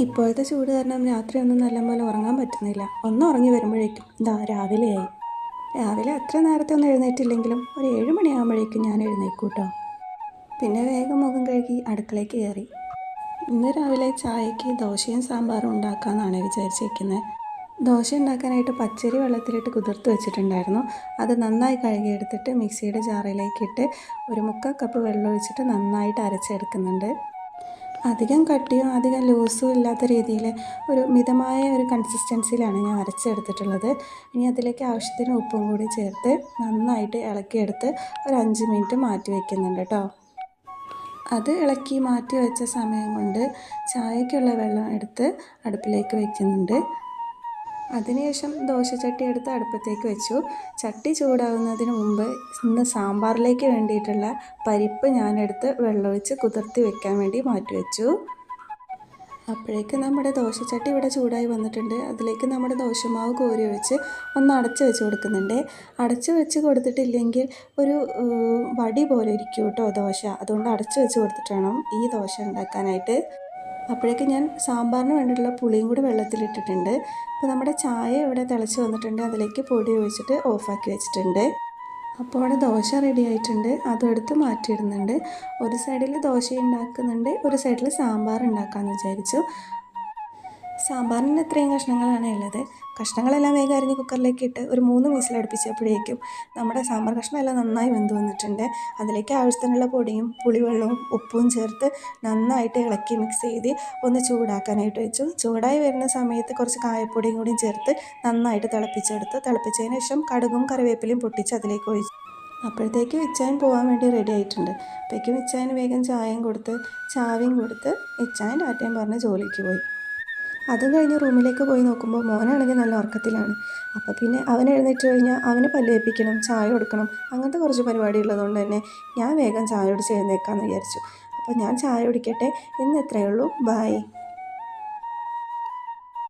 ഇപ്പോഴത്തെ ചൂട് കാരണം രാത്രിയൊന്നും നല്ലപോലെ ഉറങ്ങാൻ പറ്റുന്നില്ല. ഒന്ന് ഉറങ്ങി വരുമ്പോഴേക്കും രാവിലെയായി. രാവിലെ അത്ര നേരത്തെ ഒന്നും എഴുന്നേറ്റില്ലെങ്കിലും ഒരു 7 മണിയാകുമ്പോഴേക്കും ഞാൻ എഴുന്നേൽക്കും കേട്ടോ. പിന്നെ വേഗം മുഖം കഴുകി അടുക്കളയ്ക്ക് കയറി. ഇന്ന് രാവിലെ ചായക്ക് ദോശയും സാമ്പാറും ഉണ്ടാക്കാമെന്നാണ് വിചാരിച്ചിരിക്കുന്നത്. ദോശ ഉണ്ടാക്കാനായിട്ട് പച്ചരി വെള്ളത്തിലിട്ട് കുതിർത്ത് വെച്ചിട്ടുണ്ടായിരുന്നു. അത് നന്നായി കഴുകിയെടുത്തിട്ട് മിക്സിയുടെ ജാറിലേക്കിട്ട് ഒരു 1/4 കപ്പ് വെള്ളം ഒഴിച്ചിട്ട് നന്നായിട്ട് അരച്ചെടുക്കുന്നുണ്ട്. അധികം കട്ടിയോ അധികം ലൂസും ഇല്ലാത്ത രീതിയിൽ ഒരു മിതമായ ഒരു കൺസിസ്റ്റൻസിയിലാണ് ഞാൻ അരച്ചെടുത്തിട്ടുള്ളത്. ഇനി അതിലേക്ക് ആവശ്യത്തിന് ഉപ്പും കൂടി ചേർത്ത് നന്നായിട്ട് ഇളക്കിയെടുത്ത് ഒരു 5 മിനിറ്റ് മാറ്റി വയ്ക്കുന്നുണ്ട് കേട്ടോ. അത് ഇളക്കി മാറ്റി വെച്ച സമയം കൊണ്ട് ചായക്കുള്ള വെള്ളം എടുത്ത് അടുപ്പിലേക്ക് വയ്ക്കുന്നുണ്ട്. അതിനുശേഷം ദോശച്ചട്ടി എടുത്ത് അടുപ്പത്തേക്ക് വെച്ചു. ചട്ടി ചൂടാകുന്നതിന് മുമ്പ് ഇന്ന് സാമ്പാറിലേക്ക് വേണ്ടിയിട്ടുള്ള പരിപ്പ് ഞാനെടുത്ത് വെള്ളമൊഴിച്ച് കുതിർത്തി വെക്കാൻ വേണ്ടി മാറ്റി വെച്ചു. അപ്പോഴേക്ക് നമ്മുടെ ദോശച്ചട്ടി ഇവിടെ ചൂടായി വന്നിട്ടുണ്ട്. അതിലേക്ക് നമ്മുടെ ദോശമാവ് കോരി ഒഴിച്ച് ഒന്ന് അടച്ച് വെച്ച് കൊടുക്കുന്നുണ്ട്. അടച്ച് വെച്ച് കൊടുത്തിട്ടില്ലെങ്കിൽ ഒരു വടി പോലെ ഇരിക്കും കേട്ടോ ദോശ. അതുകൊണ്ട് അടച്ച് വെച്ച് കൊടുത്തിട്ട് വേണം ഈ ദോശ ഉണ്ടാക്കാനായിട്ട്. അപ്പോഴേക്ക് ഞാൻ സാമ്പാറിന് വേണ്ടിയിട്ടുള്ള പുളിയും കൂടി വെള്ളത്തിലിട്ടിട്ടുണ്ട്. അപ്പോൾ നമ്മുടെ ചായ ഇവിടെ തിളച്ച് വന്നിട്ടുണ്ട്. അതിലേക്ക് പൊടി ഒഴിച്ചിട്ട് ഓഫാക്കി വെച്ചിട്ടുണ്ട്. അപ്പോൾ അവിടെ ദോശ റെഡി ആയിട്ടുണ്ട്. അതും എടുത്ത് മാറ്റിയിടുന്നുണ്ട്. ഒരു സൈഡിൽ ദോശ ഉണ്ടാക്കുന്നുണ്ട്, ഒരു സൈഡിൽ സാമ്പാർ ഉണ്ടാക്കാമെന്ന് വിചാരിച്ചു. സാമ്പാറിന് ഇത്രയും കഷ്ണങ്ങളാണ് ഉള്ളത്. കഷ്ണങ്ങളെല്ലാം വേഗം അരിഞ്ഞ് കുക്കറിലേക്ക് ഇട്ട് ഒരു 3 വിസിലടുപ്പിച്ചപ്പോഴേക്കും നമ്മുടെ സാമ്പാർ കഷ്ണമെല്ലാം നന്നായി വെന്ത് വന്നിട്ടുണ്ട്. അതിലേക്ക് ആവശ്യത്തിനുള്ള പൊടിയും പുളിവെള്ളവും ഉപ്പും ചേർത്ത് നന്നായിട്ട് ഇളക്കി മിക്സ് ചെയ്ത് ഒന്ന് ചൂടാക്കാനായിട്ട് വെച്ചു. ചൂടായി വരുന്ന സമയത്ത് കുറച്ച് കായപ്പൊടിയും കൂടി ചേർത്ത് നന്നായിട്ട് തിളപ്പിച്ചെടുത്തു. തിളപ്പിച്ചതിന് ശേഷം കടുകും കറിവേപ്പിലയും പൊട്ടിച്ച് അതിലേക്ക് ഒഴിച്ചു. അപ്പോഴത്തേക്ക് ഇച്ചായൻ പോകാൻ വേണ്ടി റെഡി ആയിട്ടുണ്ട്. അപ്പോഴേക്കും ഇച്ചായന് വേഗം ചായയും കൊടുത്ത് ചാവിയും കൊടുത്ത് ഇച്ചായൻ ടാറ്റയും പറഞ്ഞ് ജോലിക്ക് പോയി. അതും കഴിഞ്ഞ് റൂമിലേക്ക് പോയി നോക്കുമ്പോൾ മോനാണെങ്കിൽ നല്ല ഉറക്കത്തിലാണ്. അപ്പോൾ പിന്നെ അവൻ എഴുന്നേറ്റ് കഴിഞ്ഞാൽ അവന് പല്ല് തേപ്പിക്കണം, ചായ കൊടുക്കണം, അങ്ങനത്തെ കുറച്ച് പരിപാടി ഉള്ളതുകൊണ്ട് തന്നെ ഞാൻ വേഗം ചായ കുടിച്ച് എഴുന്നേൽക്കാമെന്ന് വിചാരിച്ചു. അപ്പോൾ ഞാൻ ചായ കുടിക്കട്ടെ. ഇന്ന് ഇത്രയേ ഉള്ളൂ. ബൈ.